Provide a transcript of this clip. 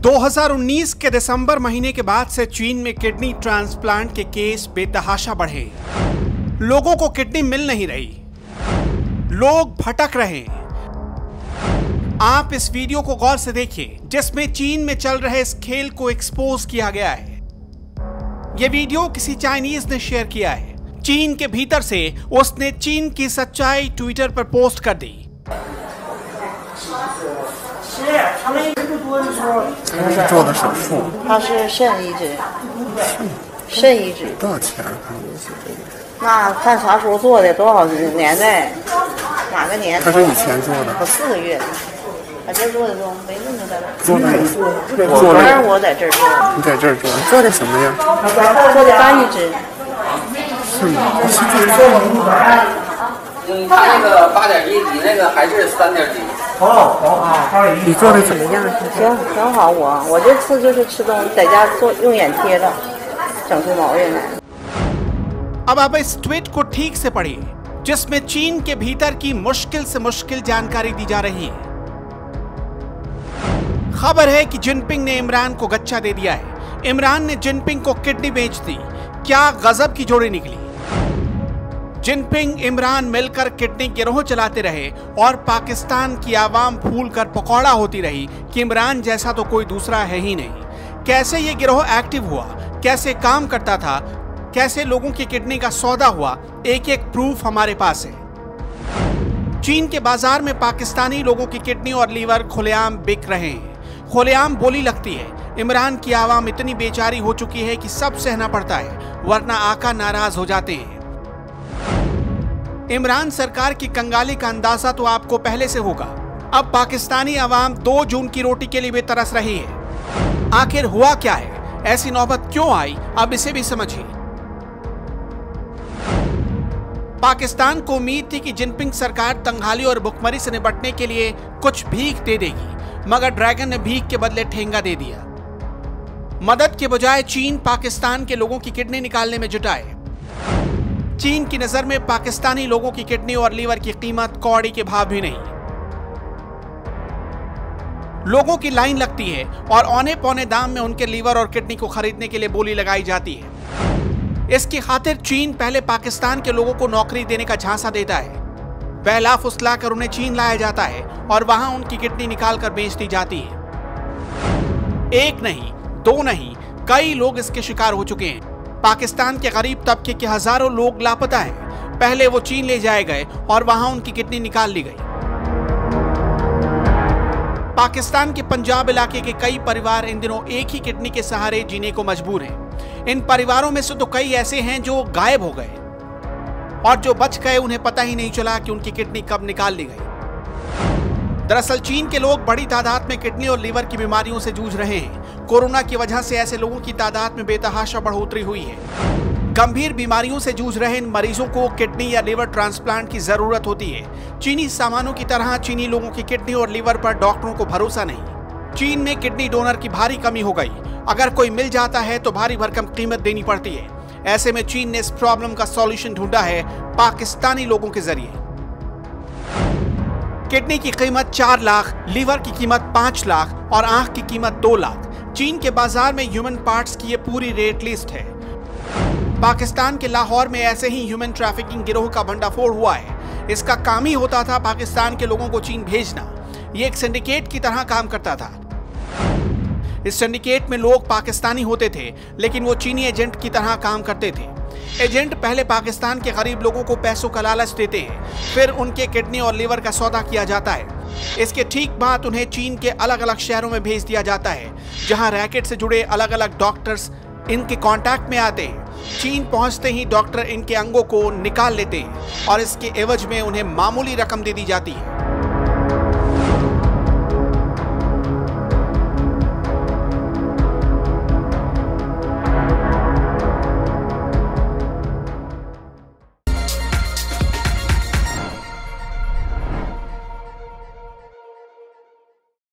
2019 के दिसंबर महीने के बाद से चीन में किडनी ट्रांसप्लांट के केस बेतहाशा बढ़े। लोगों को किडनी मिल नहीं रही, लोग भटक रहे हैं। आप इस वीडियो को गौर से देखिए जिसमें चीन में चल रहे इस खेल को एक्सपोज किया गया है। यह वीडियो किसी चाइनीज ने शेयर किया है। चीन के भीतर से उसने चीन की सच्चाई ट्विटर पर पोस्ट कर दी। 他是做的手术，他是肾移植，肾移植。多少钱？那看啥时候做的，多少年代，哪个年？他是以前做的。我4个月，在这做的都没那么的。做的，当然我在这儿做。你在这儿做，做的什么呀？做的肝移植。是吗？他那个8.1，你那个还是3.几。你做的怎么样？挺好，我这次就是吃东西，在家做用眼贴了，整出毛病来。 अब आप इस ट्वीट को ठीक से पढ़िए जिसमें चीन के भीतर की मुश्किल से मुश्किल जानकारी दी जा रही है। खबर है कि जिनपिंग ने इमरान को गच्चा दे दिया है। इमरान ने जिनपिंग को किडनी बेच दी। क्या गजब की जोड़ी निकली। जिनपिंग इमरान मिलकर किडनी गिरोह चलाते रहे और पाकिस्तान की आवाम फूल कर पकौड़ा होती रही कि इमरान जैसा तो कोई दूसरा है ही नहीं। कैसे ये गिरोह एक्टिव हुआ, कैसे काम करता था, कैसे लोगों की किडनी का सौदा हुआ, एक एक प्रूफ हमारे पास है। चीन के बाजार में पाकिस्तानी लोगों की किडनी और लीवर खुलेआम बिक रहे हैं। खुलेआम बोली लगती है। इमरान की आवाम इतनी बेचारी हो चुकी है कि सब सहना पड़ता है, वरना आका नाराज हो जाते हैं। इमरान सरकार की कंगाली का अंदाजा तो आपको पहले से होगा। अब पाकिस्तानी आवाम 2 जून की रोटी के लिए भी तरस रही है। आखिर हुआ क्या है, ऐसी नौबत क्यों आई, अब इसे भी समझिए। पाकिस्तान को उम्मीद थी कि जिनपिंग सरकार तंगहाली और भुखमरी से निपटने के लिए कुछ भीख दे देगी, मगर ड्रैगन ने भीख के बदले ठेंगा दे दिया। मदद के बजाय चीन पाकिस्तान के लोगों की किडनी निकालने में जुटा है। चीन की नजर में पाकिस्तानी लोगों की किडनी और लीवर की कीमत कौड़ी के भाव भी नहीं। लोगों की लाइन लगती है और औने पौने दाम में उनके लीवर और किडनी को खरीदने के लिए बोली लगाई जाती है। इसकी खातिर चीन पहले पाकिस्तान के लोगों को नौकरी देने का झांसा देता है। बहला फुसला कर उन्हें चीन लाया जाता है और वहां उनकी किडनी निकाल कर बेच दी जाती है। एक नहीं, 2 नहीं, कई लोग इसके शिकार हो चुके हैं। पाकिस्तान के गरीब तबके के हजारों लोग लापता हैं। पहले वो चीन ले जाए गए और वहां उनकी किडनी निकाल ली गई। पाकिस्तान के पंजाब इलाके के कई परिवार इन दिनों एक ही किडनी के सहारे जीने को मजबूर हैं। इन परिवारों में से तो कई ऐसे हैं जो गायब हो गए और जो बच गए उन्हें पता ही नहीं चला कि उनकी किडनी कब निकाल ली गई। दरअसल चीन के लोग बड़ी तादाद में किडनी और लीवर की बीमारियों से जूझ रहे हैं। कोरोना की वजह से ऐसे लोगों की तादाद में बेतहाशा बढ़ोतरी हुई है। गंभीर बीमारियों से जूझ रहे इन मरीजों को किडनी या लीवर ट्रांसप्लांट की जरूरत होती है। चीनी सामानों की तरह चीनी लोगों की किडनी और लीवर पर डॉक्टरों को भरोसा नहीं। चीन में किडनी डोनर की भारी कमी हो गई। अगर कोई मिल जाता है तो भारी भरकम कीमत देनी पड़ती है। ऐसे में चीन ने इस प्रॉब्लम का सॉल्यूशन ढूंढा है पाकिस्तानी लोगों के जरिए। किडनी की कीमत 4 लाख, लीवर की कीमत 5 लाख और आंख की कीमत 2 लाख। चीन के बाजार में ह्यूमन पार्ट्स की ये पूरी रेट लिस्ट है। पाकिस्तान के लाहौर में ऐसे ही ह्यूमन ट्रैफिकिंग गिरोह का भंडाफोड़ हुआ है। इसका काम ही होता था पाकिस्तान के लोगों को चीन भेजना। ये एक सिंडिकेट की तरह काम करता था। इस सिंडिकेट में लोग पाकिस्तानी होते थे, लेकिन वो चीनी एजेंट की तरह काम करते थे। एजेंट पहले पाकिस्तान के गरीब लोगों को पैसों का लालच देते हैं, फिर उनके किडनी और लीवर का सौदा किया जाता है। इसके ठीक बाद उन्हें चीन के अलग अलग शहरों में भेज दिया जाता है, जहां रैकेट से जुड़े अलग अलग डॉक्टर्स इनके कांटेक्ट में आते हैं। चीन पहुंचते ही डॉक्टर इनके अंगों को निकाल लेते हैं और इसके एवज में उन्हें मामूली रकम दे दी जाती है।